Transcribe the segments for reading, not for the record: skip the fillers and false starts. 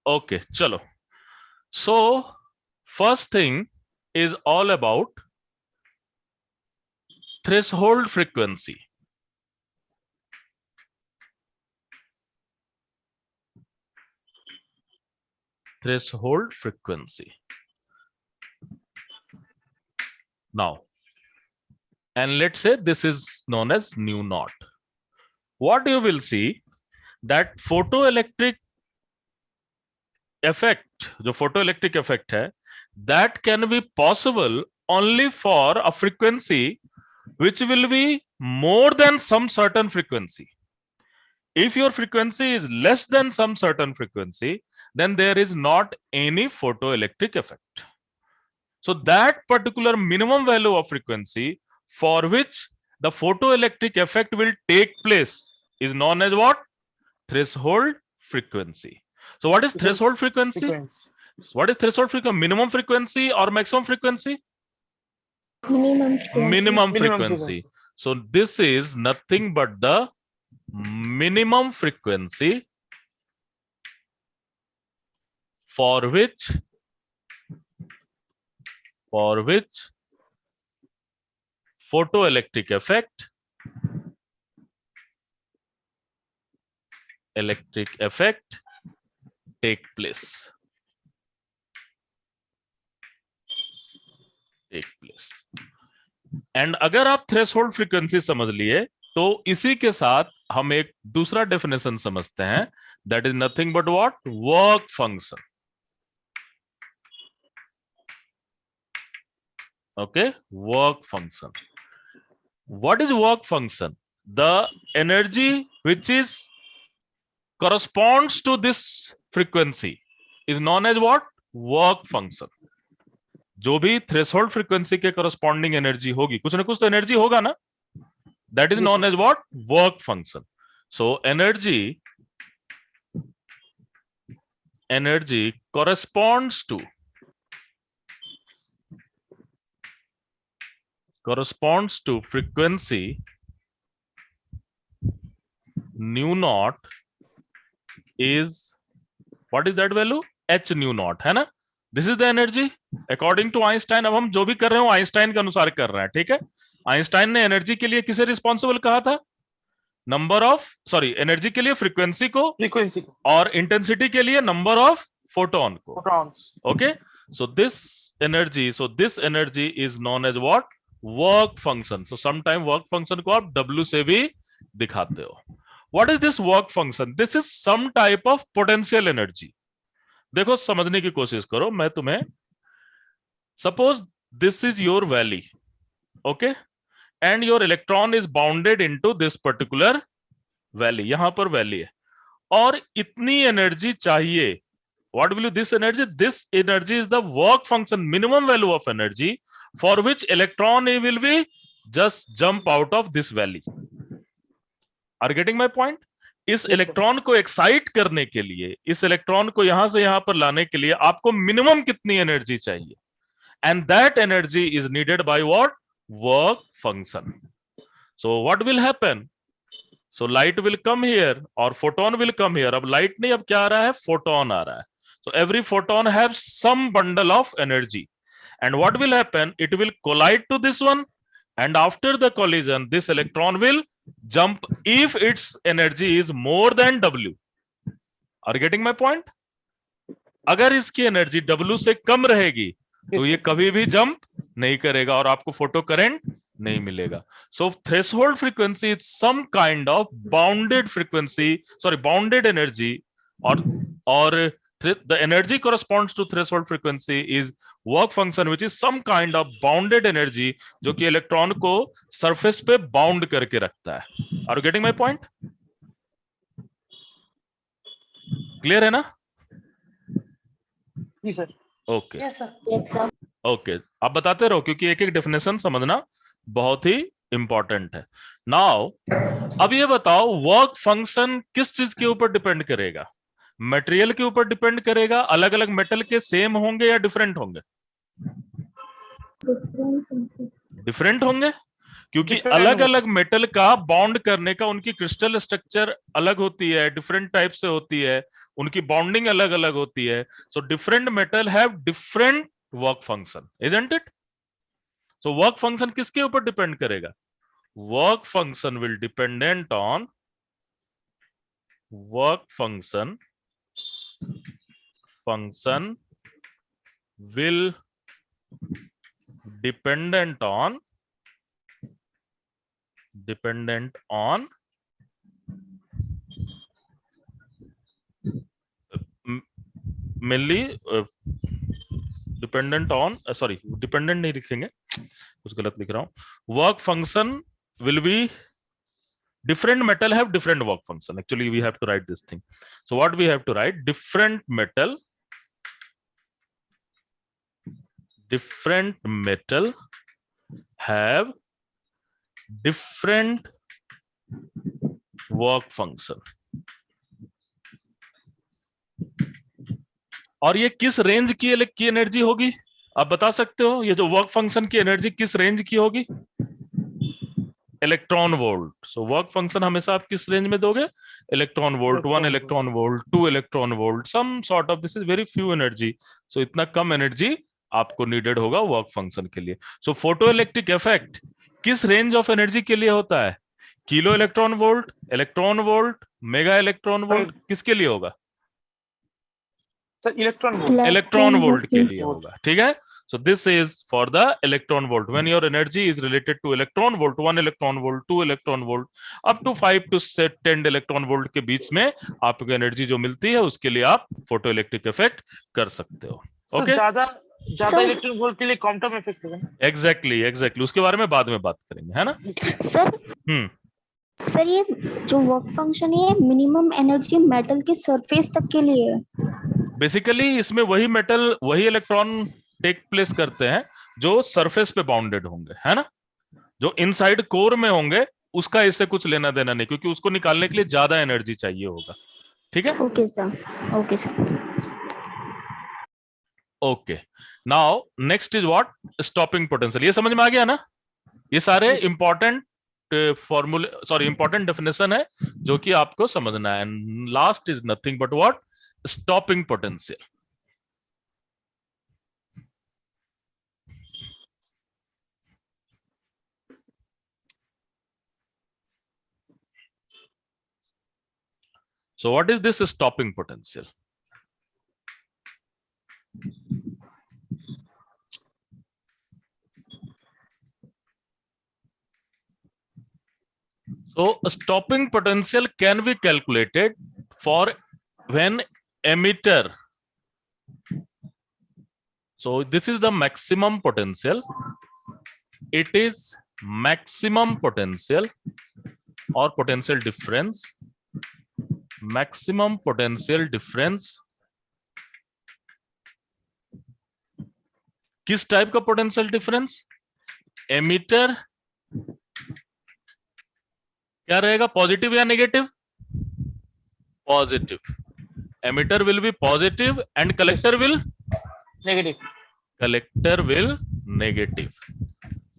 Okay चलो. So first thing is all about threshold frequency. Threshold frequency. Now, and let's say this is known as nu naught. What you will see that photoelectric effect, जो photoelectric effect है, that can be possible only for a frequency which will be more than some certain frequency. If your frequency is less than some certain frequency, then there is not any photoelectric effect. So that particular minimum value of frequency for which the photoelectric effect will take place is known as what? Threshold frequency. So what is threshold frequency? What is threshold frequency? Minimum frequency or maximum frequency? Minimum frequency. So this is nothing but the minimum frequency for which photoelectric effect take place. And अगर आप threshold frequency समझ लिए तो इसी के साथ हम एक दूसरा डेफिनेशन समझते हैं, that is nothing but what? Work function. Okay, work function. What is work function? The energy which is corresponds to this frequency is known as what? Work function. जो भी थ्रेशोल्ड फ्रीक्वेंसी के corresponding energy होगी, कुछ ना कुछ तो energy होगा ना, that is known as what? Work function. So energy corresponds to frequency nu naught is, what is that value? h nu naught, है ना? This is the energy according to Einstein. अब हम जो भी कर रहे हो आइंस्टाइन के अनुसार कर रहे हैं, ठीक है? आइंस्टाइन ने एनर्जी के लिए किसे रिस्पॉन्सिबल कहा था? नंबर ऑफ, सॉरी, एनर्जी के लिए फ्रीक्वेंसी को, और इंटेंसिटी के लिए नंबर ऑफ फोटोन को. Okay, so this energy is known as what? Work function. So sometime work function को आप W से भी दिखाते हो. What is this work function? This is some type of potential energy. देखो समझने की कोशिश करो. मैं तुम्हें, suppose this is your valley, okay, and your electron is bounded into this particular valley. यहां पर वैली है और इतनी एनर्जी चाहिए. What will you this energy? This energy is the work function, minimum value of energy for which electron will be just jump out of this valley. Are getting my point? इस electron को excite करने के लिए, इस electron को यहां से यहां पर लाने के लिए आपको मिनिमम कितनी एनर्जी चाहिए? And that energy is needed by what? Work function. So what will happen? So light will come here और फोटोन विल कम हियर. अब लाइट नहीं, अब क्या आ रहा है? फोटोन आ रहा है. So every photon have some bundle of energy, and what will happen? It will collide to this one, and after the collision this electron will jump if its energy is more than W. Are you getting my point? अगर इसकी energy W से कम रहेगी तो ये कभी भी jump नहीं करेगा और आपको फोटो करंट नहीं मिलेगा. So threshold frequency is some kind of bounded frequency, sorry, bounded energy, और the energy corresponds to threshold frequency is work function which is some kind of bounded energy जो कि electron को surface पे bound करके रखता है. Are you getting my point? Clear है ना? जी sir. Okay, yes sir. Okay, आप बताते रहो क्योंकि एक एक डेफिनेशन समझना बहुत ही इंपॉर्टेंट है. नाउ अब ये बताओ, वर्क फंक्शन किस चीज के ऊपर डिपेंड करेगा? मटेरियल के ऊपर डिपेंड करेगा? अलग अलग मेटल के सेम होंगे या डिफरेंट होंगे? डिफरेंट होंगे, क्योंकि अलग अलग मेटल का बॉन्ड करने का उनकी क्रिस्टल स्ट्रक्चर अलग होती है, डिफरेंट टाइप से होती है, उनकी बॉन्डिंग अलग अलग होती है. So different metal have different work function, isn't it? So work function किसके ऊपर डिपेंड करेगा? Work function will dependent on work function will dependent on mainly dependent on sorry dependent नहीं लिखेंगे, कुछ गलत लिख रहा हूं. work function will be different metal have different work function. Actually we have to write this thing. So what we have to write? Different metal have different work function. और ये किस रेंज की एनर्जी होगी? आप बता सकते हो ये जो वर्क फंक्शन की एनर्जी किस रेंज की होगी? Electron volt. So work function हमेशा आप किस रेंज में दोगे? Electron volt, 1 electron volt, 2 electron volt, some sort of. This is very few energy. So इतना कम एनर्जी आपको नीडेड होगा वर्क फंक्शन के लिए. सो फोटो इलेक्ट्रिक इफेक्ट किस रेंज ऑफ एनर्जी के लिए होता है? Kilo electron volt, mega electron volt, किसके लिए होगा? इलेक्ट्रॉन वोल्ट के लिए होगा. ठीक है. So this is for the electron volt. When your energy is related to electron volt, 1 electron volt, 2 electron volt, up to 5 to 10 electron volt के बीच में आपको एनर्जी जो मिलती है उसके लिए आप फोटो इलेक्ट्रिक इफेक्ट कर सकते हो. ओके. ज्यादा इलेक्ट्रॉन वोल्ट के लिए क्वांटम इफेक्ट होगा. एग्जैक्टली उसके बारे में बाद में बात करेंगे, है ना सर? सर ये जो वर्क फंक्शन है मिनिमम एनर्जी मेटल के सरफेस तक के लिए है. बेसिकली इसमें वही मेटल वही इलेक्ट्रॉन टेक प्लेस करते हैं जो सरफेस पे बाउंडेड होंगे, है ना. जो इनसाइड कोर में होंगे उसका इससे कुछ लेना देना नहीं, क्योंकि उसको निकालने के लिए ज्यादा एनर्जी चाहिए होगा. ठीक है. Okay sir. Okay. Now next is what? Stopping potential. ये समझ में आ गया ना? ये सारे इंपॉर्टेंट फॉर्मूले इंपॉर्टेंट डेफिनेशन है जो कि आपको समझना है. Last is nothing but what? Stopping potential. So what is this stopping potential? So stopping potential can be calculated for when emitter. So this is the maximum potential. It is maximum potential or potential difference. Maximum potential difference किस type का potential difference? Emitter क्या रहेगा? Positive या negative? Positive. Emitter will be positive and collector will negative.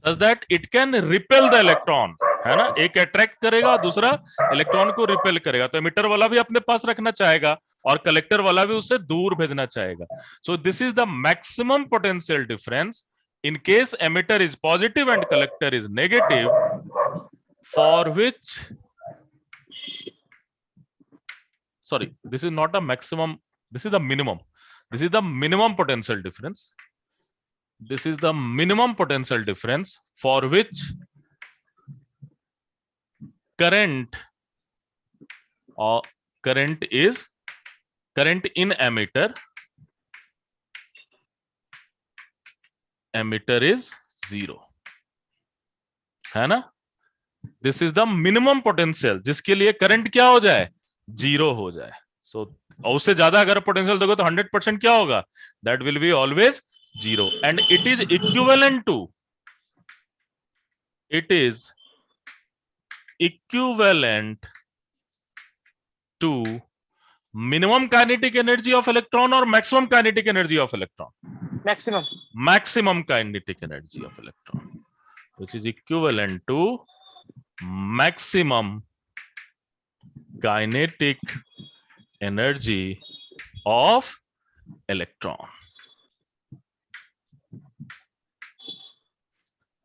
Such that it can repel the electron, है ना. एक attract करेगा, दूसरा इलेक्ट्रॉन को रिपेल करेगा. तो एमिटर वाला भी अपने पास रखना चाहेगा और कलेक्टर वाला भी उससे दूर भेजना चाहेगा. सो this is the maximum potential difference in case emitter is positive and collector is negative, for which this is not a maximum, this is the minimum. This is the minimum potential difference. This is the minimum potential difference for which current in emitter is 0, है ना. This is the minimum potential जिसके लिए current क्या हो जाए? 0 हो जाए. सो उससे ज्यादा अगर पोटेंशियल दोगे तो 100% क्या होगा? That will be always 0 and it is equivalent to minimum kinetic energy of electron और maximum kinetic energy of electron. Maximum kinetic energy of electron. which is equivalent to maximum kinetic energy of electron.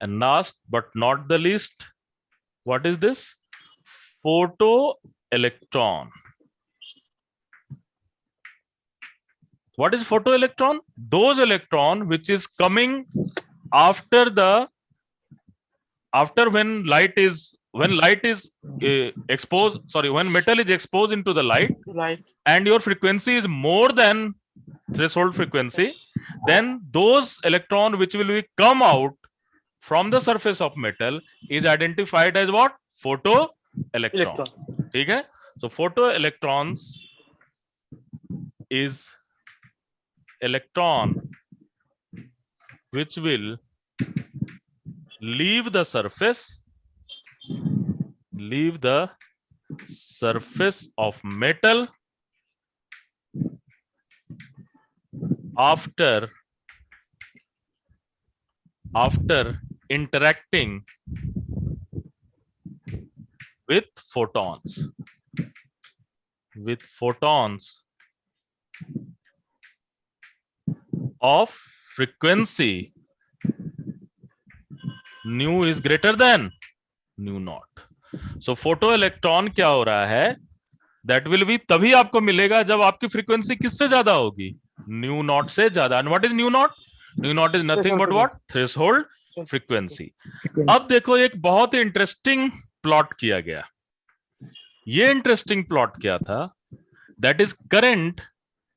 And last but not the least, what is this? Photoelectron. What is photoelectron? Those electron which is coming after when light is exposed, sorry, when metal is exposed into the light, Right. and your frequency is more than threshold frequency, then those electron which will be come out from the surface of metal is identified as what? Photoelectron. Electron. ठीक है? So photoelectrons is electron which will leave the surface of metal after interacting with photons of frequency nu is greater than nu naught. So photoelectron क्या हो रहा है? That will be तभी आपको मिलेगा जब आपकी फ्रीक्वेंसी किससे ज्यादा होगी? nu naught से ज्यादा. And what is nu naught? Nu naught is nothing but what? Threshold frequency. अब देखो एक बहुत ही इंटरेस्टिंग प्लॉट किया गया. ये इंटरेस्टिंग प्लॉट क्या था? That is current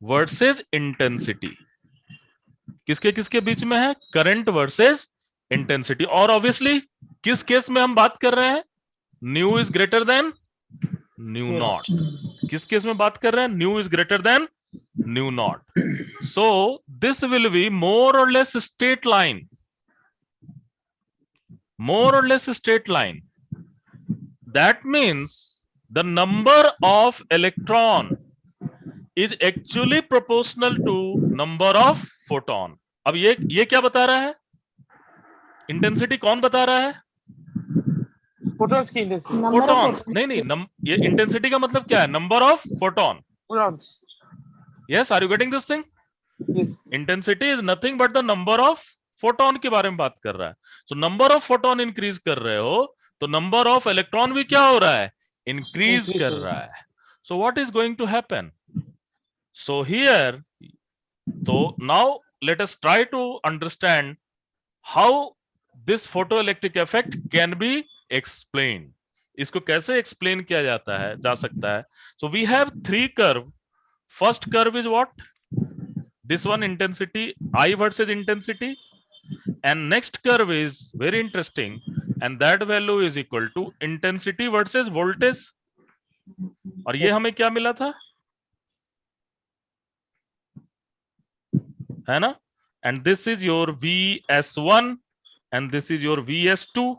versus intensity. किसके बीच में है? Current versus intensity. और ऑब्वियसली किस केस में हम बात कर रहे हैं? Nu is greater than nu naught. किस केस में बात कर रहे हैं? Nu is greater than nu naught. So this will be more or less straight line. That means the number of electron is actually proportional to number of photon. अब ये क्या बता रहा है? इंटेंसिटी कौन बता रहा है? Photons की intensity. फोटॉन. नहीं, ये इंटेंसिटी का मतलब क्या है? Number of photon. Photons. Yes, are you getting this thing? Yes. Intensity is nothing but the number of photon के बारे में बात कर रहा है. So number of photon increase कर रहे हो तो नंबर ऑफ इलेक्ट्रॉन भी क्या हो रहा है? इंक्रीज कर रहा है. So what is going to happen? So here, so now let us try to understand how this photoelectric effect can be explained. इसको कैसे explain किया जा सकता है? So we have three curve. First curve is what? This one, intensity, I versus intensity. And next curve is very interesting, and that value is equal to intensity versus voltage. और ये हमें क्या मिला था? है ना? And this is your VS1 and this is your VS2.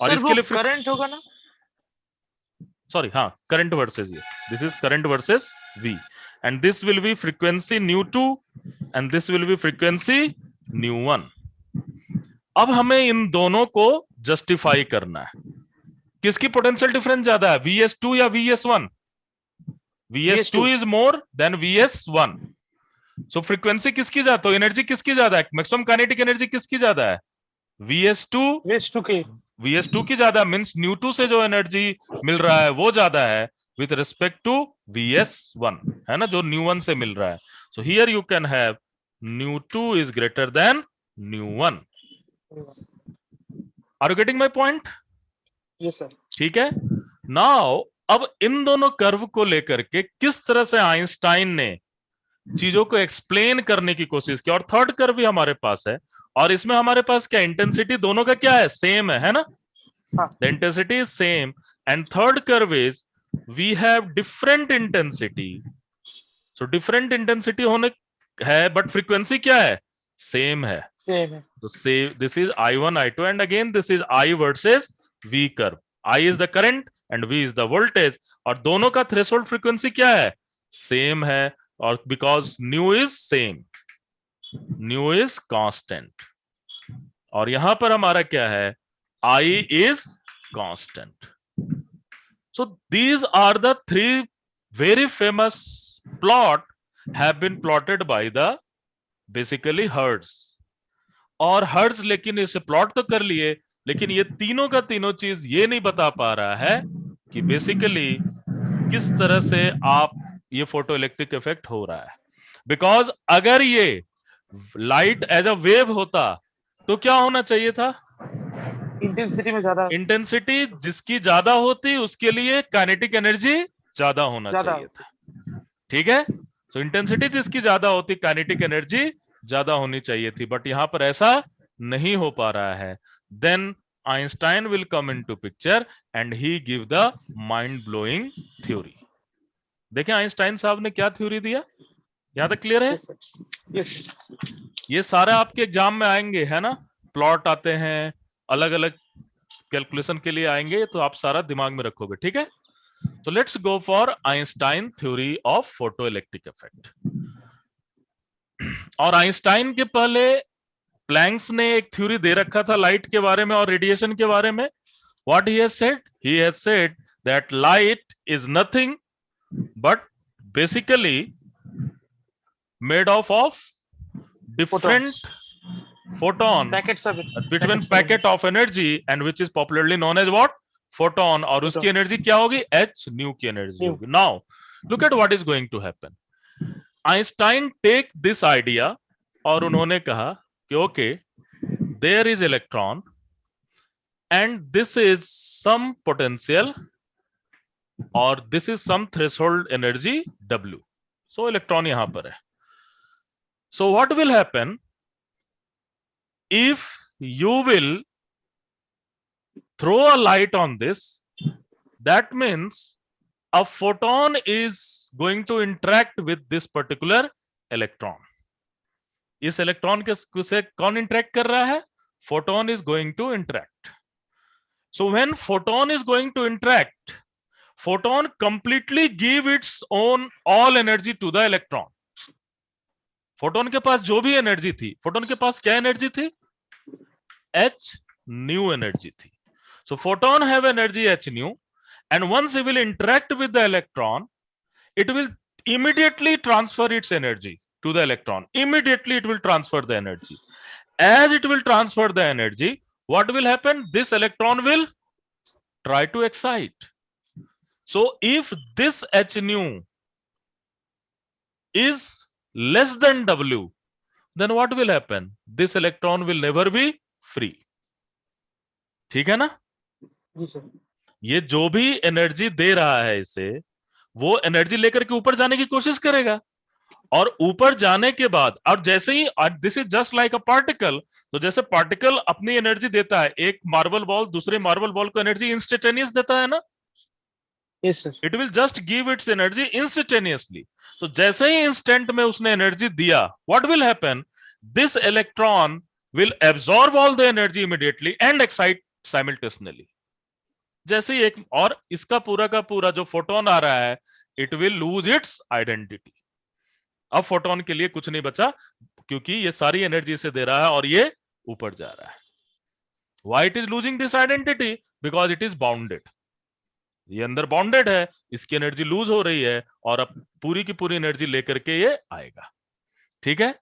और इसके लिए करंट होगा ना? सॉरी, हाँ, करंट वर्सेस ये. This is current versus V, and this will be frequency nu2 and this will be frequency nu1. अब हमें इन दोनों को जस्टिफाई करना है. किसकी पोटेंशियल डिफरेंस ज्यादा है? VS2 या VS1? VS2 is more than VS1. So frequency किसकी ज्यादा, तो एनर्जी किसकी ज्यादा है? मैक्सिमम काइनेटिक एनर्जी किसकी ज्यादा है? VS2 की ज्यादा. मींस nu2 से जो एनर्जी मिल रहा है वो ज्यादा है विथ रिस्पेक्ट टू VS1, है ना, जो nu1 से मिल रहा है. So here you can have nu2 is greater than nu1. Are you getting my point? Yes sir. ठीक है. नाउ अब इन दोनों कर्व को लेकर के किस तरह से आइंस्टाइन ने चीजों को एक्सप्लेन करने की कोशिश की. और थर्ड कर्व भी हमारे पास है, और इसमें हमारे पास क्या, इंटेंसिटी दोनों का क्या है? सेम है ना? The intensity is same. And third curve is we have different intensity. So different intensity होने है बट फ्रीक्वेंसी क्या है? सेम है. तो this is I1 I2 and again this is I versus V curve. I is the current एंड V is the voltage, और दोनों का थ्रेशोल्ड फ्रीक्वेंसी क्या है? सेम है. और because new is same, new is constant. और यहां पर हमारा क्या है, I is constant. So these are the three very famous plot have been plotted by the basically Hertz. और हर्ट्ज लेकिन इसे प्लॉट तो कर लिए, लेकिन ये तीनों का तीनों चीज ये नहीं बता पा रहा है कि बेसिकली किस तरह से आप ये फोटो इलेक्ट्रिक इफेक्ट हो रहा है. बिकॉज अगर ये लाइट एज अ वेव होता तो क्या होना चाहिए था, इंटेंसिटी में ज्यादा इंटेंसिटी जिसकी ज्यादा होती उसके लिए काइनेटिक एनर्जी ज्यादा होना ज्यादा चाहिए था. ठीक है, तो इंटेंसिटी जिसकी ज्यादा होती काइनेटिक एनर्जी ज्यादा होनी चाहिए थी, बट यहां पर ऐसा नहीं हो पा रहा है. Then Einstein will come into picture and he give the mind blowing theory. देखें आइंस्टाइन साहब ने क्या थ्योरी दिया, यहां तक क्लियर है. यस सर यस ये सारे आपके एग्जाम में आएंगे, है ना, प्लॉट आते हैं, अलग अलग कैलकुलेशन के लिए आएंगे, तो आप सारा दिमाग में रखोगे. ठीक है, तो let's go for Einstein theory of photo electric effect. और आइंस्टाइन के पहले प्लैंक्स ने एक थ्योरी दे रखा था लाइट के बारे में और रेडिएशन के बारे में. What he has said, he has said that light is nothing but basically made of different photon packets of between packet of energy and which is popularly known as what, photon. और उसकी energy क्या होगी, h nu की energy होगी. now look at what is going to happen. Einstein take this idea और उन्होंने कहा कि okay, there is electron and this is some potential और this is some threshold energy w. so electron यहां पर है. So what will happen if you will throw a light on this, that means a photon is going to interact with this particular electron. इस electron के से कौन interact कर रहा है, photon is going to interact. So when photon is going to interact, photon completely give its own all energy to the electron. Photon के पास जो भी एनर्जी थी, फोटोन के पास क्या एनर्जी थी, h nu एनर्जी थी. So photon have energy h nu and once it will interact with the electron, it will immediately transfer its energy to the electron. Immediately it will transfer the energy. As it will transfer the energy, what will happen, this electron will try to excite. So if this h nu is less than w, then what will happen, this electron will never be free. ठीक है ना. जी sir. ये जो भी energy दे रहा है इसे, वो एनर्जी लेकर के ऊपर जाने की कोशिश करेगा और ऊपर जाने के बाद, और जैसे ही this is just like a particle, तो जैसे पार्टिकल अपनी एनर्जी देता है, एक मार्बल बॉल दूसरे मार्बल बॉल को एनर्जी इंस्टेंटेनियस देता है ना, yes sir. It will just give its energy instantaneously. तो जैसे ही इंस्टेंट में उसने एनर्जी दिया, what will happen, this electron will absorb all the energy immediately and excite simultaneously. जैसे ही एक, और इसका पूरा का पूरा जो फोटोन आ रहा है, it will lose its identity. अब फोटोन के लिए कुछ नहीं बचा, क्योंकि ये सारी एनर्जी से दे रहा है और ये ऊपर जा रहा है. Why it is losing this identity, because it is bounded. ये अंदर बाउंडेड है, इसकी एनर्जी लूज हो रही है और अब पूरी की पूरी एनर्जी लेकर के ये आएगा. ठीक है,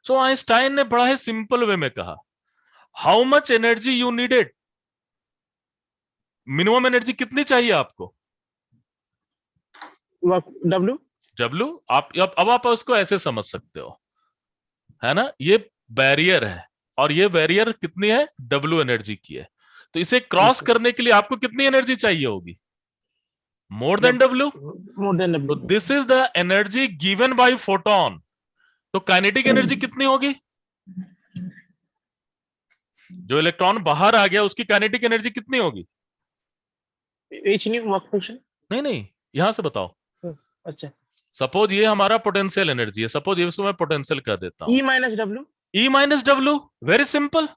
सो आइंस्टाइन ने बड़ा ही सिंपल वे में कहा, how much energy you needed, minimum energy कितनी चाहिए आपको, W. अब आप उसको ऐसे समझ सकते हो, है ना, ये बैरियर है और ये बैरियर कितनी है, W एनर्जी की है. तो इसे क्रॉस करने के लिए आपको कितनी एनर्जी चाहिए होगी, more than W. So this is the energy given by photon. तो काइनेटिक एनर्जी कितनी होगी, जो इलेक्ट्रॉन बाहर आ गया उसकी काइनेटिक एनर्जी कितनी होगी, h nu वर्क फंक्शन. नहीं, यहां से बताओ. अच्छा, सपोज ये हमारा पोटेंशियल एनर्जी है, सपोज इसको मैं पोटेंशियल कर देता हूं, E minus W. E minus W. Very simple.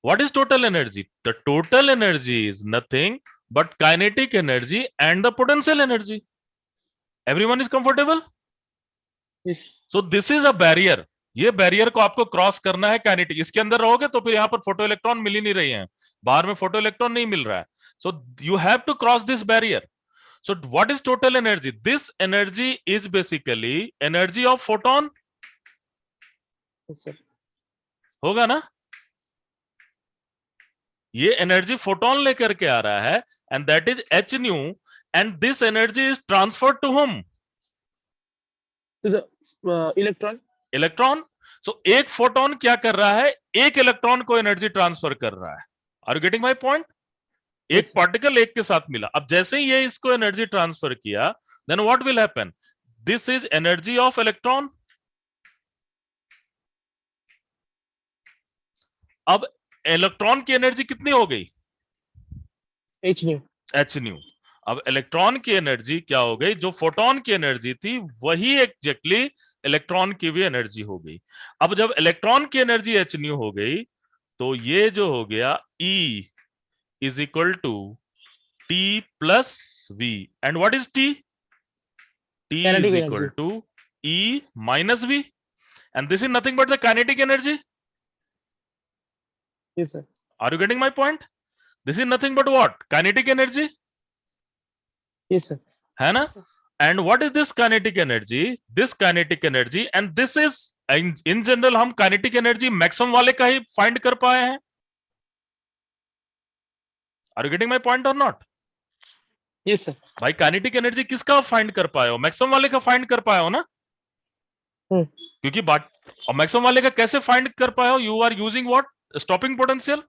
What is total energy? The total energy is nothing but kinetic energy and the potential energy. Everyone is comfortable? Yes. So this is a barrier. ये barrier को आपको cross करना है kinetic, इसके अंदर रहोगे तो फिर यहाँ पर फोटो इलेक्ट्रॉन मिल ही नहीं रही हैं, बाहर में फोटो इलेक्ट्रॉन नहीं मिल रहा है, so you have to cross this barrier. So what is total energy? This energy is basically energy of photon. Yes, sir. होगा ना, ये एनर्जी फोटोन लेकर के आ रहा है, and that is h nu, and this energy is transferred to whom? To the electron. Electron. So एक photon क्या कर रहा है, एक इलेक्ट्रॉन को एनर्जी ट्रांसफर कर रहा है. Are you getting my point? एक Yes, sir. पार्टिकल एक के साथ मिला, अब जैसे ही ये इसको एनर्जी ट्रांसफर किया, then what will happen? This is energy of electron. अब इलेक्ट्रॉन की एनर्जी कितनी हो गई? H nu. H nu. अब इलेक्ट्रॉन की एनर्जी क्या हो गई? जो फोटोन की एनर्जी थी वही एग्जैक्टली इलेक्ट्रॉन की भी एनर्जी हो गई. अब जब इलेक्ट्रॉन की एनर्जी एच न्यू हो गई, तो ये जो हो गया E is equal to T plus V. And what is T? T Kinetic is energy. equal to E minus V, and this is nothing but the kinetic energy. Yes, sir. Are you getting my point? This is nothing but what? Kinetic energy, Yes, sir. है ना? And what is this kinetic energy? This kinetic energy, and this is in general हम kinetic energy maximum वाले का ही find कर पाए हैं. Are you getting my point or not? Yes, sir. भाई kinetic energy किसका फाइंड कर पाए हो? मैक्सिमम वाले का फाइंड कर पाए हो ना? क्योंकि और मैक्सिमम वाले का कैसे फाइंड कर पाए हो? You are using what? Stopping potential,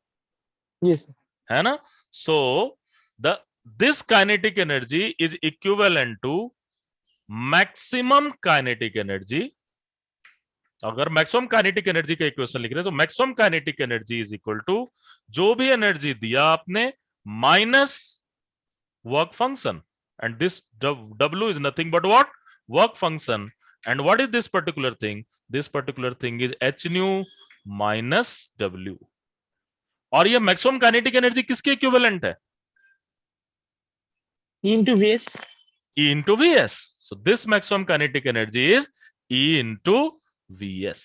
Yes, sir. है ना? So the this kinetic energy is equivalent to maximum kinetic energy. अगर मैक्सिमम काइनेटिक एनर्जी का इक्वेशन लिख रहे हैं, तो maximum kinetic energy is equal to जो भी एनर्जी दिया आपने minus work function, and this W is nothing but what? Work function. And what is this particular thing? This particular thing is h nu minus W. और ये maximum kinetic energy किसके equivalent है? E into Vs. E into Vs. So this maximum kinetic energy is E into Vs.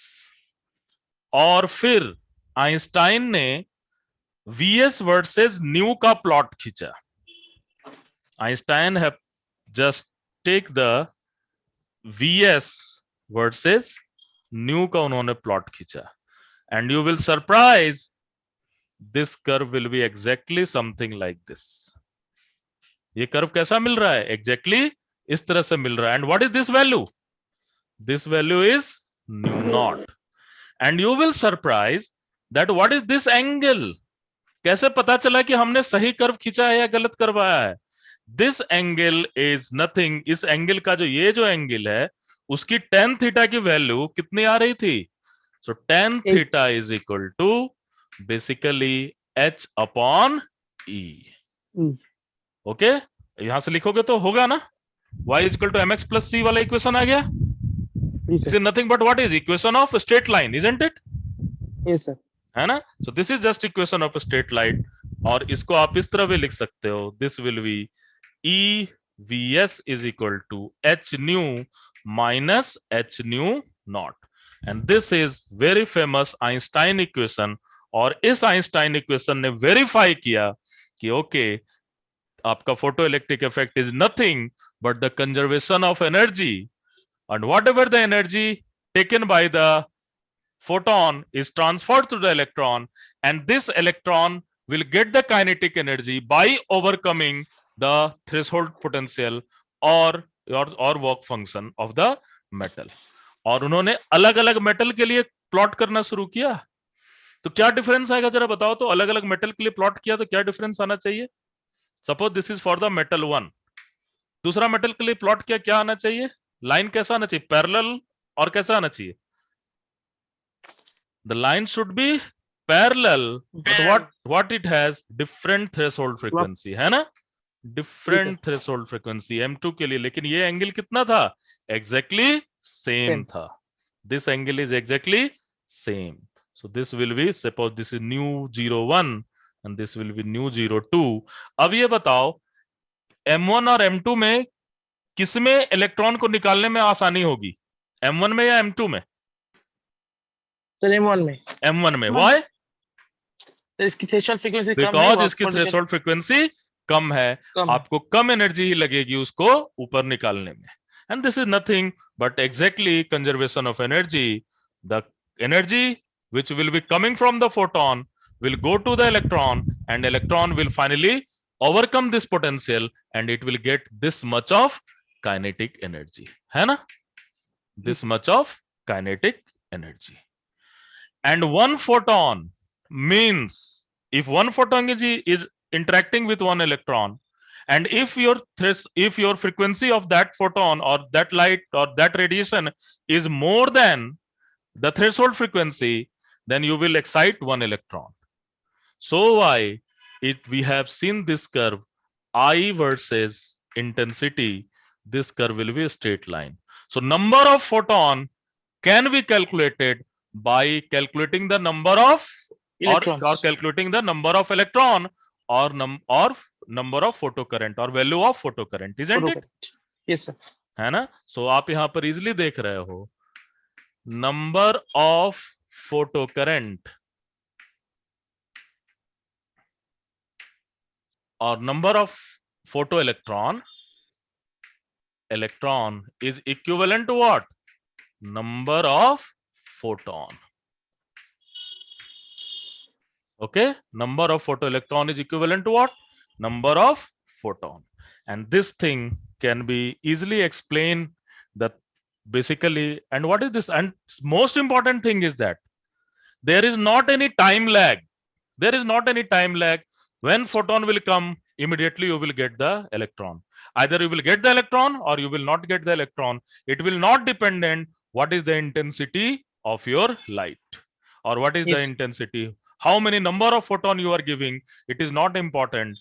और फिर Einstein ने Vs versus new का plot खींचा. Einstein have just take the Vs versus nu का उन्होंने plot खींचा, and you will surprise this curve will be exactly something like this. ये curve कैसा मिल रहा है? exactly इस तरह से मिल रहा है. And what is this value? This value is nu naught. And you will surprise that what is this angle? कैसे पता चला कि हमने सही कर्व खींचा है या गलत कर्व आया है? This angle is nothing. इस एंगल का ये जो एंगल है उसकी tan थीटा की वैल्यू कितनी आ रही थी? So tan theta is equal to basically h upon E. Okay, यहां से लिखोगे तो होगा ना, y is equal to mx plus c वाला इक्वेशन आ गया. Yes, this sir. Is nothing but what is equation of straight line, isn't it? Yes, sir. है ना? So this is just equation of straight line. और इसको आप इस तरह भी लिख सकते हो, this will B E Vs is equal to h nu minus h nu naught, and this is very famous Einstein equation. और इस आइंस्टाइन इक्वेशन ने वेरीफाई किया कि ओके, आपका photo electric effect is nothing but the conservation of energy, and whatever the energy taken by the photon is transferred to the electron, and this electron will get the kinetic energy by overcoming the threshold potential or work function of the metal. और उन्होंने अलग अलग metal के लिए plot करना शुरू किया. तो क्या डिफरेंस आएगा जरा बताओ तो? अलग अलग मेटल के लिए प्लॉट किया तो क्या डिफरेंस आना चाहिए? Suppose this is for the metal 1. दूसरा मेटल के लिए प्लॉट किया, क्या आना चाहिए? लाइन कैसा आना चाहिए? पैरेलल. और कैसा आना चाहिए? The line should be parallel, but what it has different threshold frequency, है ना? डिफरेंट थ्रेशोल्ड फ्रीक्वेंसी M2 के लिए. लेकिन ये एंगल कितना था? एग्जैक्टली सेम था. This angle is exactly same. So this will B, suppose this is new 01 and this will B new 02. अब ये बताओ M1 और M2 में किसमें इलेक्ट्रॉन को निकालने में आसानी होगी? M1 में या M2 में? सर M1 में M1 में। व्हाई? तो इसकी थ्रेशोल्ड फ्रीक्वेंसी कम है, बिकॉज वो इसकी आपको थ्रेशोल्ड फ्रीक्वेंसी कम है, कम है। आपको कम एनर्जी ही लगेगी उसको ऊपर निकालने में। And this is nothing but exactly conservation of energy. The energy which will be coming from the photon will go to the electron, and electron will finally overcome this potential and it will get this much of kinetic energy, है ना? This much of kinetic energy. And one photon means if one photon is interacting with one electron, and if your frequency of that photon or that light or that radiation is more than the threshold frequency, then you will excite one electron. So why we have seen this curve I versus intensity, this curve will be a straight line. So number of photon can be calculated by calculating the number of Electrons. or calculating the number of electron or number of photocurrent or value of photocurrent, isn't it? Yes sir. है ना? So आप यहां पर easily देख रहे हो number of photocurrent or number of photoelectron is equivalent to what? Number of photon. Okay, number of photoelectron is equivalent to what? Number of photon. And this thing can be easily explained that basically, and what is this? And most important thing is that there is not any time lag. There is not any time lag. When photon will come, immediately you will get the electron. Either you will get the electron or you will not get the electron. It will not dependent what is the intensity of your light or what is the intensity. How many number of photon you are giving, it is not important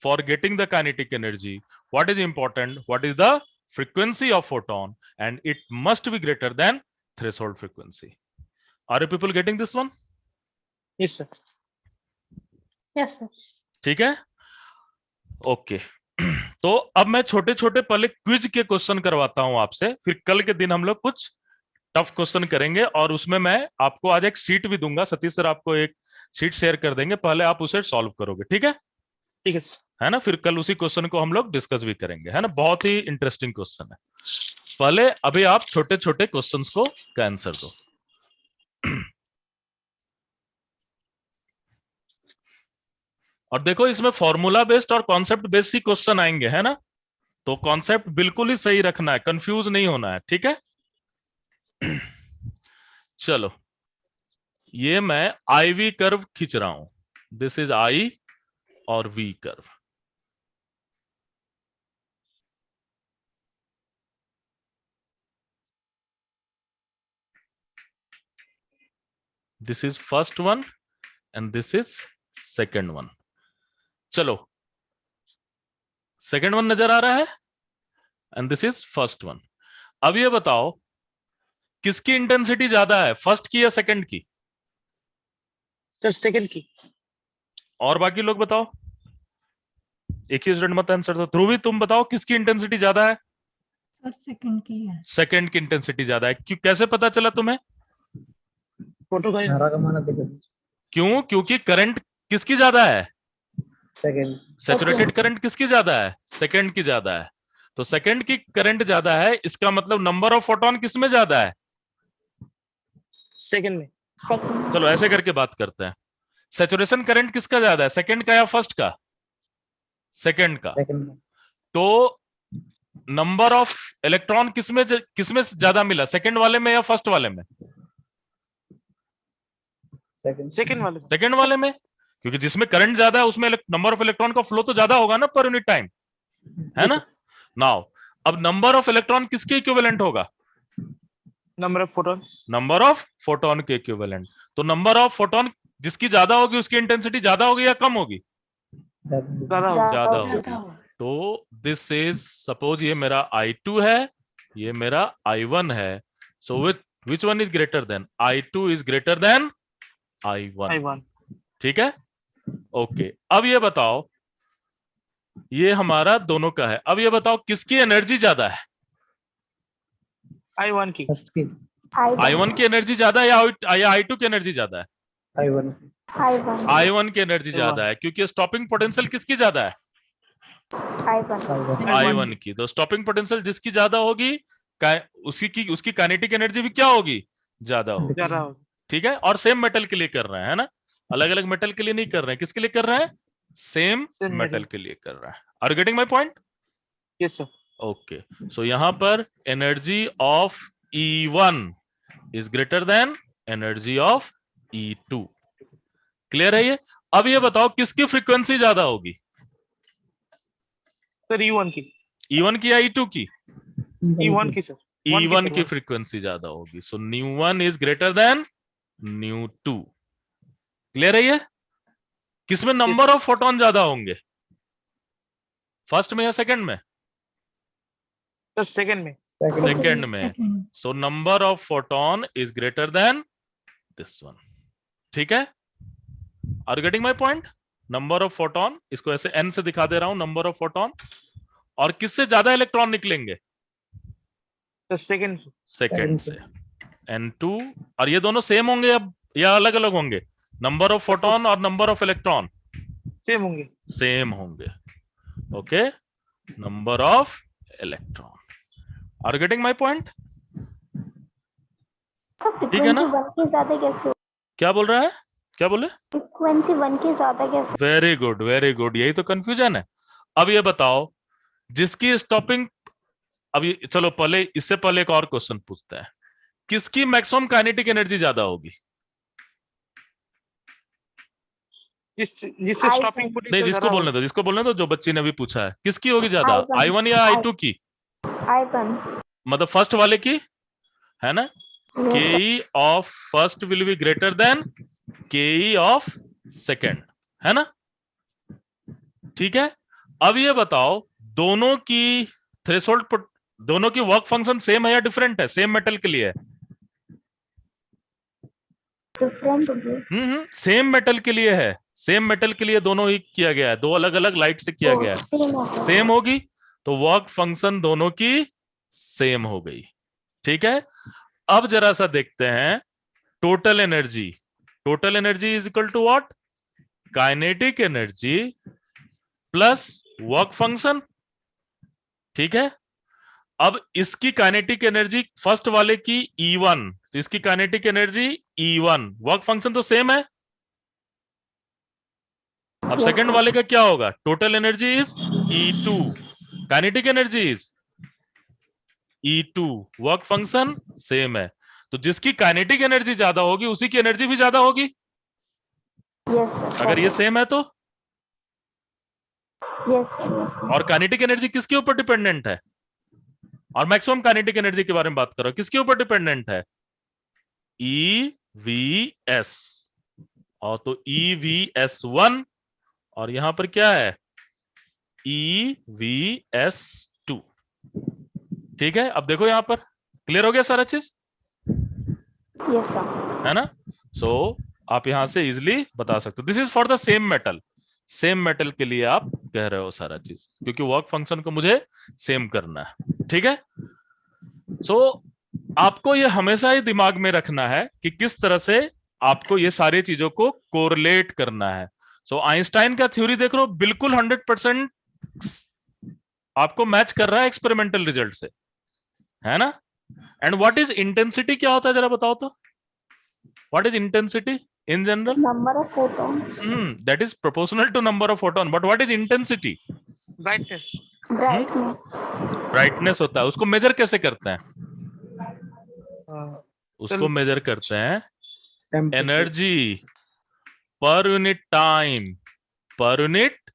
for getting the kinetic energy. What is important? What is the frequency of photon, and it must be greater than threshold frequency. Are you people getting this one? Yes sir. Yes sir. ठीक है, okay. तो अब मैं छोटे छोटे पहले quiz के question करवाता हूं आपसे, फिर कल के दिन हम लोग कुछ टफ क्वेश्चन करेंगे और उसमें मैं आपको आज एक शीट भी दूंगा। सतीश सर आपको एक शीट शेयर कर देंगे, पहले आप उसे सॉल्व करोगे, ठीक है? ठीक है ना? फिर कल उसी क्वेश्चन को हम लोग डिस्कस भी करेंगे, है ना? बहुत ही इंटरेस्टिंग क्वेश्चन है। पहले अभी आप छोटे छोटे क्वेश्चंस को का आंसर दो। और देखो इसमें फॉर्मूला बेस्ड और कॉन्सेप्ट बेस्ड ही क्वेश्चन आएंगे, है ना? तो कॉन्सेप्ट बिल्कुल ही सही रखना है, कंफ्यूज नहीं होना है, ठीक है? चलो, ये मैं आई वी कर्व खींच रहा हूं। दिस इज आई और V curve. This is first one and this is second one. चलो, सेकेंड वन नजर आ रहा है and this is first one. अब ये बताओ किसकी इंटेंसिटी ज्यादा है, फर्स्ट की या सेकंड की? सर सेकंड की। और बाकी लोग बताओ, एक ही स्टूडेंट मत आंसर दो। ध्रुवी तुम बताओ किसकी इंटेंसिटी ज्यादा है? सर सेकंड की है। सेकंड की इंटेंसिटी ज्यादा है। क्यों, कैसे पता चला तुम्हें? फोटो क्यों? क्योंकि करंट किसकी ज्यादा है? सेकंड। सैचुरेटेड करंट किसकी ज्यादा है? सेकंड की ज्यादा है। तो सेकंड की करंट ज्यादा है, इसका मतलब नंबर ऑफ फोटोन किसमें ज्यादा है? सेकंड में। चलो ऐसे करके बात करते हैं। सैचुरेशन करंट किसका ज्यादा है, सेकंड का या फर्स्ट का? सेकंड का। तो नंबर ऑफ इलेक्ट्रॉन किसमें ज्यादा मिला, सेकंड वाले में या फर्स्ट वाले में? सेकंड वाले में, क्योंकि जिसमें करंट ज्यादा है उसमें नंबर ऑफ इलेक्ट्रॉन का फ्लो तो ज्यादा होगा ना पर यूनिट टाइम, है ना? नाउ अब नंबर ऑफ इलेक्ट्रॉन किसके इक्विवेलेंट होगा? Number of photon. Number of photon के इक्विवेलेंट। तो नंबर ऑफ फोटोन जिसकी ज्यादा होगी उसकी इंटेंसिटी ज्यादा होगी या कम होगी? ज्यादा होगी। तो दिस इज, सपोज ये मेरा I2 है, ये मेरा I1 है। So which one is greater than? I2 is greater than I1। ठीक है, ओके। अब ये बताओ, ये हमारा दोनों का है। अब ये बताओ किसकी एनर्जी ज्यादा है? I1 की। I1 की एनर्जी ज्यादा है या I2 की एनर्जी ज्यादा है? I1 I1 की एनर्जी ज्यादा है, क्योंकि स्टॉपिंग पोटेंशियल किसकी ज्यादा है? I1 की। तो स्टॉपिंग पोटेंशियल जिसकी ज्यादा होगी, उसकी काइनेटिक एनर्जी भी क्या होगी? ज्यादा होगी। ज्यादा हो। ठीक है, और सेम मेटल के लिए कर रहे हैं, है ना? अलग अलग मेटल के लिए नहीं कर रहे हैं। किसके लिए कर रहे हैं? Same Same metal metal. के लिए कर रहा है। Are getting my point? Yes sir. Okay, so यहां पर energy of E1 is greater than energy of E2। Clear है ये? अब ये बताओ किसकी फ्रीक्वेंसी ज्यादा होगी? सर E1 की। E1 की या E2 की? E1 की सर। E1 की one. फ्रीक्वेंसी ज्यादा होगी, सो न्यू1 इज ग्रेटर देन न्यू2। क्लियर है ये? किसमें नंबर ऑफ फोटोन ज्यादा होंगे, फर्स्ट में या सेकंड में? सर सेकंड में। सेकंड में। So number of photon is greater than this one. ठीक है, are getting my point? Number of photon, इसको ऐसे n से दिखा दे रहा हूं, नंबर ऑफ फोटोन। और किससे ज्यादा इलेक्ट्रॉन निकलेंगे? Sir second. सेकंड से। N2। और ये दोनों सेम होंगे अब या अलग अलग होंगे? नंबर ऑफ फोटोन और नंबर ऑफ इलेक्ट्रॉन सेम होंगे। सेम होंगे। Okay, number of electron. Are getting my point? ठीक है ना? फ्रीक्वेंसी 1 की ज्यादा कैसे? क्या बोल रहा है? क्या बोले? फ्रीक्वेंसी 1 की ज्यादा कैसे? वेरी गुड, वेरी गुड, यही तो कंफ्यूजन है। अब ये बताओ, जिसकी स्टॉपिंग, अब ये चलो पहले, इससे पहले एक और क्वेश्चन पूछते हैं, किसकी मैक्सिमम काइनेटिक एनर्जी ज्यादा होगी? जिससे स्टॉपिंग नहीं, जिसको बोलने दो, जिसको बोलने दो, जो बच्ची ने अभी पूछा है, किसकी होगी ज्यादा? I1 या I2 की? I1। मतलब फर्स्ट वाले की, है ना? KE of first will be greater than KE of second, है ना? ठीक है, अब ये बताओ, दोनों की थ्रेशोल्ड, दोनों की वर्क फंक्शन सेम है या डिफरेंट है? सेम मेटल के लिए है। डिफरेंट। सेम मेटल के लिए है, सेम मेटल के लिए दोनों ही किया गया है, दो अलग अलग लाइट से किया गया है। सेम होगी तो वर्क फंक्शन दोनों की सेम हो गई। ठीक है, अब जरा सा देखते हैं total energy. Total energy is equal to what? Kinetic energy plus work function. ठीक है, अब इसकी काइनेटिक एनर्जी फर्स्ट वाले की E1, तो इसकी kinetic energy E1, work function तो सेम है। अब सेकंड वाले का क्या होगा? Total energy is E2, kinetic energy is E2, work function same है। तो जिसकी काइनेटिक एनर्जी ज्यादा होगी उसी की एनर्जी भी ज्यादा होगी। अगर ये सेम है तो। और काइनेटिक एनर्जी किसके ऊपर डिपेंडेंट है? और मैक्सिमम काइनेटिक एनर्जी के बारे में बात करो, किसके ऊपर डिपेंडेंट है? EVS। और तो EVS1, और यहां पर क्या है? EVS2। ठीक है, अब देखो यहां पर क्लियर हो गया सारा चीज, है ना? सो आप यहां से इजिली बता सकते हो, this is for the same metal. Same metal के लिए आप कह रहे हो सारा चीज, क्योंकि वर्क फंक्शन को मुझे सेम करना है। ठीक है, सो आपको ये हमेशा ही दिमाग में रखना है कि किस तरह से आपको ये सारी चीजों को कोरिलेट करना है। सो आइंस्टाइन का थ्योरी देख लो, बिल्कुल 100% आपको मैच कर रहा है एक्सपेरिमेंटल रिजल्ट से, है ना? And what is intensity? क्या होता है जरा बताओ तो, what is intensity in general? Number of photons. That is proportional to number of photon, but what is intensity? Brightness. Brightness होता है, उसको मेजर कैसे करते हैं? उसको मेजर करते हैं एनर्जी पर यूनिट टाइम पर यूनिट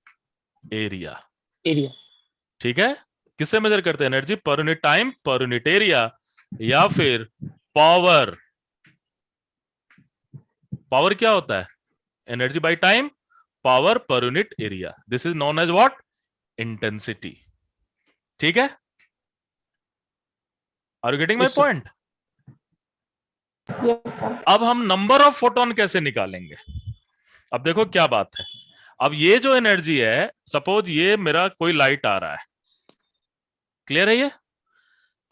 एरिया। ठीक है, किससे मेजर करते हैं? एनर्जी पर यूनिट टाइम पर यूनिट एरिया, या फिर पावर। पावर क्या होता है? एनर्जी बाय टाइम, पावर पर unit area. This is known as what? Intensity. ठीक है, are you getting my point? अब हम नंबर ऑफ फोटोन कैसे निकालेंगे? अब देखो क्या बात है, अब ये जो एनर्जी है, सपोज ये मेरा कोई लाइट आ रहा है, क्लियर है ये?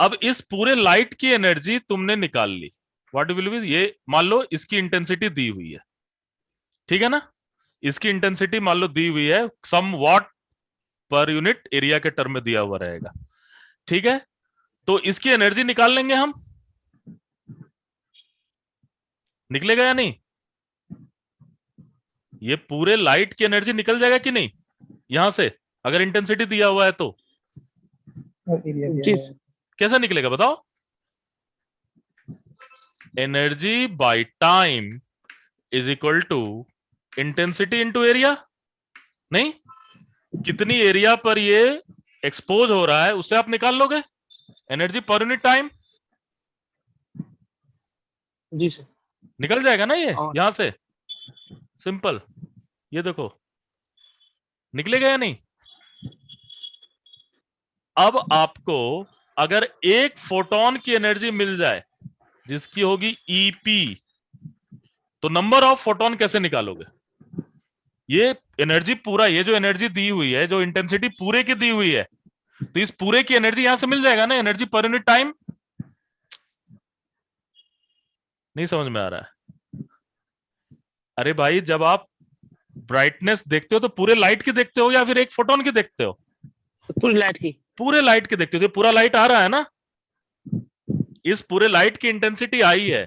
अब इस पूरे लाइट की एनर्जी तुमने निकाल ली, व्हाट विल बी, ये मान लो इसकी इंटेंसिटी दी हुई है, ठीक है ना, इसकी इंटेंसिटी मान लो दी हुई है, सम वॉट पर यूनिट एरिया के टर्म में दिया हुआ रहेगा, ठीक है। तो इसकी एनर्जी निकाल लेंगे हम, निकलेगा या नहीं, ये पूरे लाइट की एनर्जी निकल जाएगा कि नहीं यहां से, अगर इंटेंसिटी दिया हुआ है तो जी कैसा निकलेगा बताओ, energy by time is equal to intensity into area, नहीं, कितनी एरिया पर ये एक्सपोज हो रहा है उससे आप निकाल लोगे एनर्जी पर यूनिट टाइम, जी सर। निकल जाएगा ना ये और- यहां से, सिंपल, ये देखो निकलेगा या नहीं। अब आपको अगर एक फोटोन की एनर्जी मिल जाए जिसकी होगी ईपी, तो नंबर ऑफ फोटोन कैसे निकालोगे, ये एनर्जी पूरा, ये जो एनर्जी दी हुई है, जो इंटेंसिटी पूरे की दी हुई है, तो इस पूरे की एनर्जी यहां से मिल जाएगा ना, एनर्जी पर यूनिट टाइम, नहीं समझ में आ रहा है। अरे भाई जब आप ब्राइटनेस देखते हो तो पूरे लाइट की देखते हो या फिर एक फोटोन की देखते हो, पूरी लाइट की। पूरे लाइट की देखते हो, तो पूरा लाइट आ रहा है ना, इस पूरे लाइट की इंटेंसिटी आई है,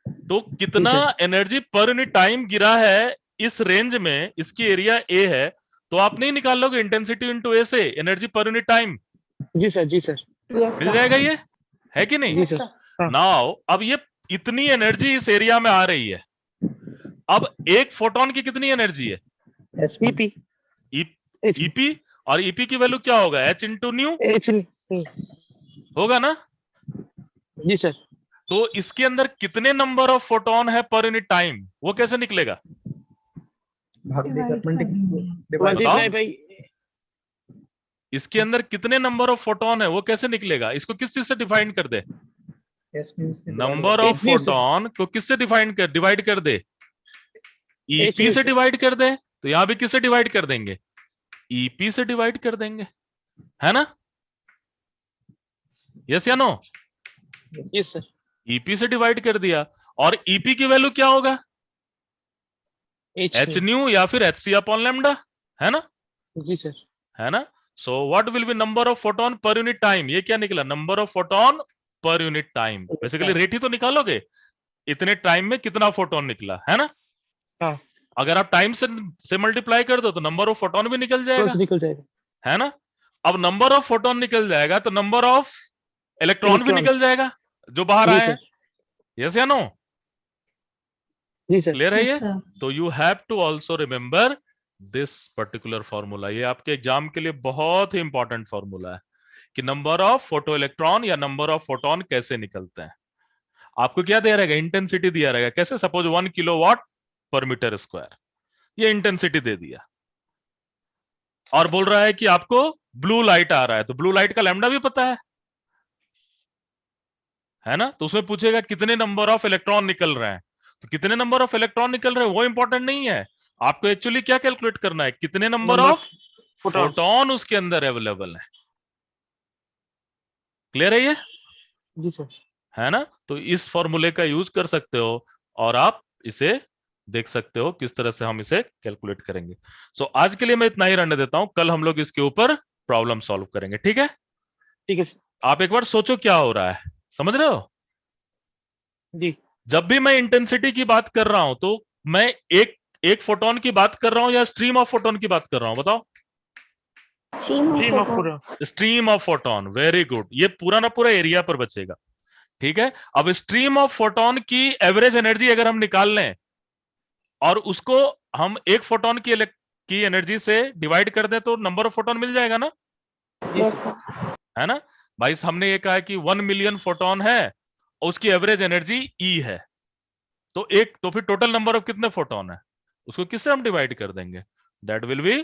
तो कितना एनर्जी पर यूनिट टाइम गिरा है इस रेंज में, इसकी एरिया ए है, तो आप नहीं निकाल लोगे इंटेंसिटी इनटू ए से एनर्जी पर यूनिट टाइम, जी सर, जी सर। यस मिल जाएगा ये, है कि नहीं। जी सर। हाँ। नाउ अब ये इतनी एनर्जी इस एरिया में आ रही है, अब एक फोटोन की कितनी एनर्जी है, ईपी। ईपी, और ईपी की वैल्यू क्या होगा, एच इंटू न्यू एच। होगा ना, जी सर। तो इसके अंदर कितने नंबर ऑफ फोटोन है पर यूनिट टाइम, वो कैसे निकलेगा, डिवाइड कर देंगे। Multiply by. इसके अंदर कितने नंबर ऑफ फोटोन है वो कैसे निकलेगा, इसको किस चीज से डिफाइन कर दे, नंबर ऑफ Hν से। फोटोन को किससे डिफाइन कर, डिवाइड कर दे, ईपी Hν से से। डिवाइड कर दे, तो यहां भी किससे डिवाइड कर देंगे, ईपी से डिवाइड कर देंगे, है ना, यस या नो, यस सर। ईपी से डिवाइड कर दिया, और ईपी की वैल्यू क्या होगा, एच न्यू या फिर एच सी अपॉन लैम्डा, है ना, जी सर। है ना। So what will be number of photon per unit time, ये क्या निकला, number of photon per unit time, basically rate ही तो निकालोगे, इतने टाइम में कितना फोटोन निकला, है ना। हाँ। अगर आप टाइम से मल्टीप्लाई कर दो तो नंबर ऑफ फोटोन भी निकल जाएगा, निकल जाएगा, है ना। अब नंबर ऑफ फोटोन निकल जाएगा तो नंबर ऑफ इलेक्ट्रॉन भी निकल जाएगा जो बाहर जी आए हैं, सर। यस या नो, जी सर। क्लियर है ये। Yes, sir. तो you have to also remember this particular formula, ये आपके एग्जाम के लिए बहुत ही इंपॉर्टेंट फॉर्मूला है कि नंबर ऑफ फोटो इलेक्ट्रॉन या नंबर ऑफ फोटोन कैसे निकलते हैं। आपको क्या दिया रहेगा, इंटेंसिटी दिया रहेगा, कैसे, सपोज 1 किलोवाट पर मीटर स्क्वायर, ये इंटेंसिटी दे दिया, और बोल रहा है कि आपको ब्लू लाइट आ रहा है, तो ब्लू लाइट का लैम्डा भी पता है ना, तो उसमें पूछेगा कितने नंबर ऑफ इलेक्ट्रॉन निकल रहे हैं, तो कितने नंबर ऑफ इलेक्ट्रॉन निकल रहे हैं वो इंपॉर्टेंट नहीं है, आपको एक्चुअली क्या कैलकुलेट करना है, कितने नंबर ऑफ फोटोन उसके अंदर अवेलेबल है, क्लियर है ये, जी सर। है ना। तो इस फॉर्मूले का यूज कर सकते हो और आप इसे देख सकते हो किस तरह से हम इसे कैलकुलेट करेंगे। सो आज के लिए मैं इतना ही रहने देता हूं, कल हम लोग इसके ऊपर प्रॉब्लम सॉल्व करेंगे, ठीक है। ठीक है सर। आप एक बार सोचो क्या हो रहा है, समझ रहे हो, जी। जब भी मैं इंटेंसिटी की बात कर रहा हूं तो मैं एक फोटोन की बात कर रहा हूं या स्ट्रीम ऑफ फोटोन की बात कर रहा हूं, बताओ, स्ट्रीम ऑफ पूरा। Stream of photon, very good, ये पूरा ना पूरा एरिया पर बचेगा, ठीक है। अब स्ट्रीम ऑफ फोटोन की एवरेज एनर्जी अगर हम निकाल लें और उसको हम एक फोटोन की एनर्जी से डिवाइड कर दें तो नंबर ऑफ फोटोन मिल जाएगा ना, यस है ना भाई। हमने ये कहा कि 1 मिलियन फोटोन है और उसकी एवरेज एनर्जी ई है, तो फिर टोटल नंबर ऑफ कितने फोटोन है उसको किससे हम डिवाइड कर देंगे, दैट विल बी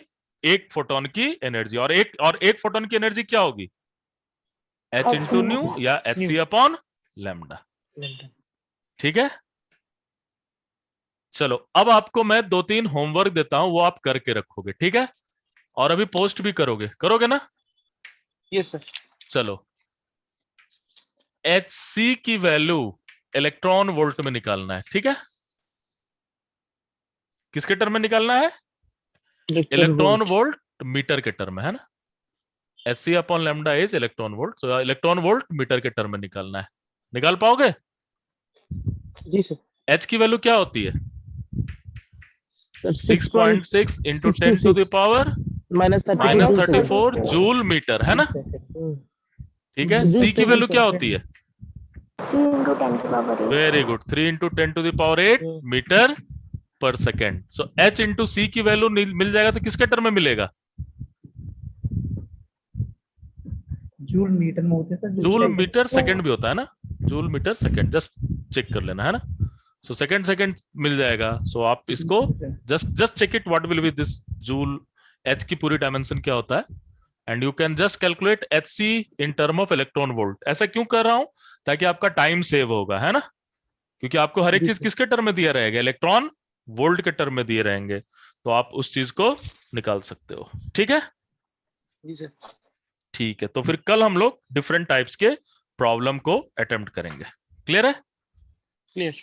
एक फोटोन की एनर्जी, और एक फोटोन की एनर्जी क्या होगी, एच इंटू न्यू या एच सी अपॉन लैम्डा, ठीक है। चलो अब आपको मैं 2-3 होमवर्क देता हूं, वो आप करके रखोगे, ठीक है, और अभी पोस्ट भी करोगे ना, यस सर। चलो HC की वैल्यू इलेक्ट्रॉन वोल्ट में निकालना है, ठीक है? किसके टर्म में निकालना है? इलेक्ट्रॉन वोल्ट मीटर के टर्म में, है ना? HC upon lambda is electron volt, तो इलेक्ट्रॉन वोल्ट मीटर के टर्म में निकालना है। निकाल पाओगे? जी सर। H की वैल्यू क्या होती है? 6.6 into 10 to the power -34 joule metre, है ना? ठीक है। C की वैल्यू क्या होती है? 3 into 10 की पावर 8 very good, 3 into 10 to the power 8 metre पर second. So H into C की वैल्यू मिल जाएगा तो किसके टर्म में मिलेगा? जूल मीटर में होते हैं जूल मीटर सेकंड भी होता है ना, joule metre second, just check कर लेना, है ना? सो सेकंड मिल जाएगा। सो आप इसको just check it, what will be this joule. H की पूरी डायमेंशन क्या होता है, and you can just calculate HC in term of electron volt. ऐसा क्यों कर रहा हूं? ताकि आपका टाइम सेव होगा, है ना? क्योंकि आपको हर एक चीज किसके टर्म में दिया रहेगा? इलेक्ट्रॉन वोल्ट के टर्म में दिए रहेंगे, तो आप उस चीज को निकाल सकते हो, ठीक है? जी सर। ठीक है, तो फिर कल हम लोग डिफरेंट टाइप्स के प्रॉब्लम को अटेम्प्ट करेंगे। क्लियर है? क्लियर।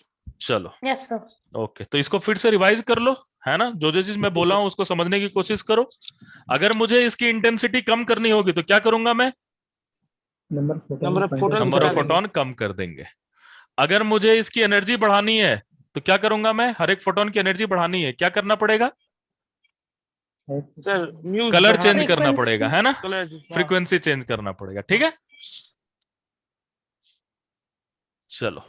चलो, यस सर। ओके, तो इसको फिर से रिवाइज कर लो, है ना? जो जो चीज मैं बोला हूं उसको समझने की कोशिश करो। अगर मुझे इसकी इंटेंसिटी कम करनी होगी तो क्या करूंगा मैं? नंबर ऑफ फोटॉन कम कर देंगे। अगर मुझे इसकी एनर्जी बढ़ानी है तो क्या करूंगा मैं? हर एक फोटोन की एनर्जी बढ़ानी है, क्या करना पड़ेगा? सर कलर चेंज करना Frequency. पड़ेगा, है ना? कलर फ्रीक्वेंसी चेंज करना पड़ेगा, ठीक है? चलो,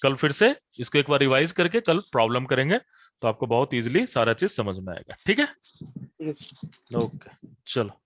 कल फिर से इसको एक बार रिवाइज करके कल प्रॉब्लम करेंगे, तो आपको बहुत इजीली सारा चीज समझ में आएगा, ठीक है? यस। ओके, चलो।